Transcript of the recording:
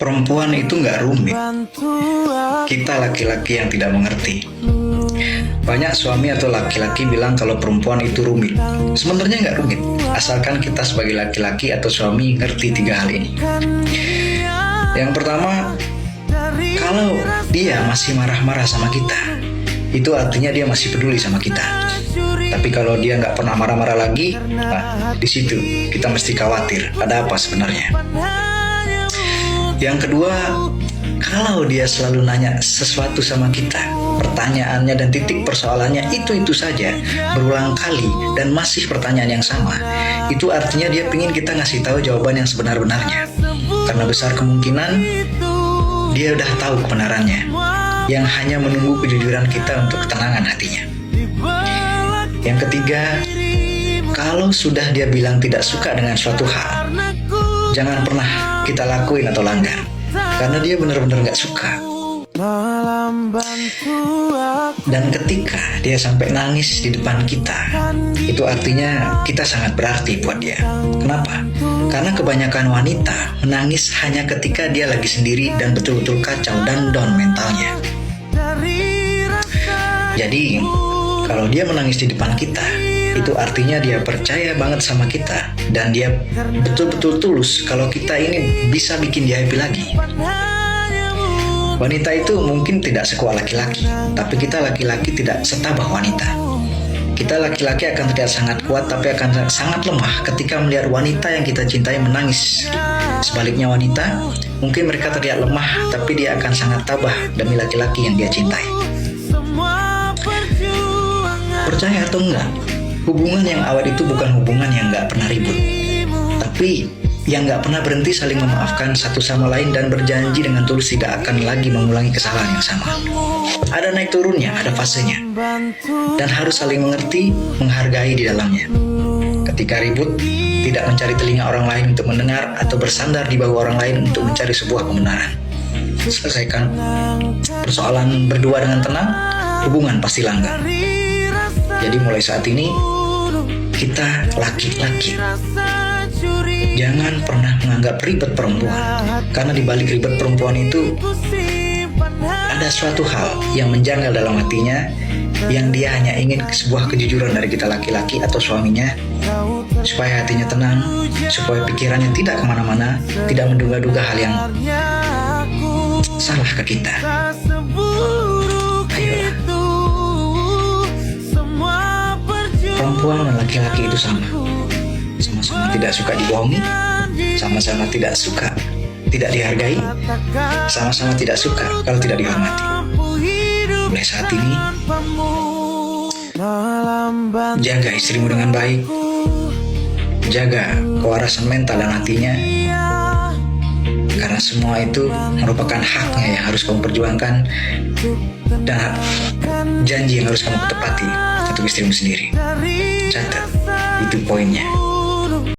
Perempuan itu nggak rumit. Kita laki-laki yang tidak mengerti. Banyak suami atau laki-laki bilang kalau perempuan itu rumit. Sebenarnya nggak rumit, asalkan kita sebagai laki-laki atau suami ngerti 3 hal ini. Yang pertama, kalau dia masih marah-marah sama kita, itu artinya dia masih peduli sama kita. Tapi kalau dia nggak pernah marah-marah lagi, nah, di situ kita mesti khawatir, ada apa sebenarnya. Yang kedua, kalau dia selalu nanya sesuatu sama kita, pertanyaannya dan titik persoalannya itu saja, berulang kali dan masih pertanyaan yang sama, itu artinya dia ingin kita ngasih tahu jawaban yang sebenar-benarnya. Karena besar kemungkinan dia udah tahu kebenarannya, yang hanya menunggu kejujuran kita untuk ketenangan hatinya. Yang ketiga, kalau sudah dia bilang tidak suka dengan suatu hal, jangan pernah kita lakuin atau langgar, karena dia benar-benar gak suka. Dan ketika dia sampai nangis di depan kita, itu artinya kita sangat berarti buat dia. Kenapa? Karena kebanyakan wanita menangis hanya ketika dia lagi sendiri dan betul-betul kacau dan down mentalnya. Jadi, kalau dia menangis di depan kita, itu artinya dia percaya banget sama kita dan dia betul-betul tulus kalau kita ini bisa bikin dia happy lagi. Wanita itu mungkin tidak sekuat laki-laki, tapi kita laki-laki tidak setabah wanita. Kita laki-laki akan terlihat sangat kuat, tapi akan sangat lemah ketika melihat wanita yang kita cintai menangis. Sebaliknya wanita, mungkin mereka terlihat lemah, tapi dia akan sangat tabah demi laki-laki yang dia cintai. Percaya atau enggak, hubungan yang awet itu bukan hubungan yang gak pernah ribut, tapi yang gak pernah berhenti saling memaafkan satu sama lain dan berjanji dengan tulus tidak akan lagi mengulangi kesalahan yang sama. Ada naik turunnya, ada fasenya, dan harus saling mengerti, menghargai di dalamnya. Ketika ribut, tidak mencari telinga orang lain untuk mendengar atau bersandar di bahu orang lain untuk mencari sebuah kebenaran. Selesaikan persoalan berdua dengan tenang, hubungan pasti langgeng. Jadi mulai saat ini, kita laki-laki jangan pernah menganggap ribet perempuan, karena di balik ribet perempuan itu ada suatu hal yang menjanggal dalam hatinya, yang dia hanya ingin sebuah kejujuran dari kita laki-laki atau suaminya, supaya hatinya tenang, supaya pikirannya tidak kemana-mana, tidak menduga-duga hal yang salah ke kita. Ayolah, perempuan dan laki-laki itu sama-sama tidak suka dibohongi, sama-sama tidak suka tidak dihargai, sama-sama tidak suka kalau tidak dihormati. Mulai saat ini, jaga istrimu dengan baik, jaga kewarasan mental dan hatinya, karena semua itu merupakan haknya yang harus kamu perjuangkan dan janji yang harus kamu tepati untuk istrimu sendiri. Catat, itu poinnya.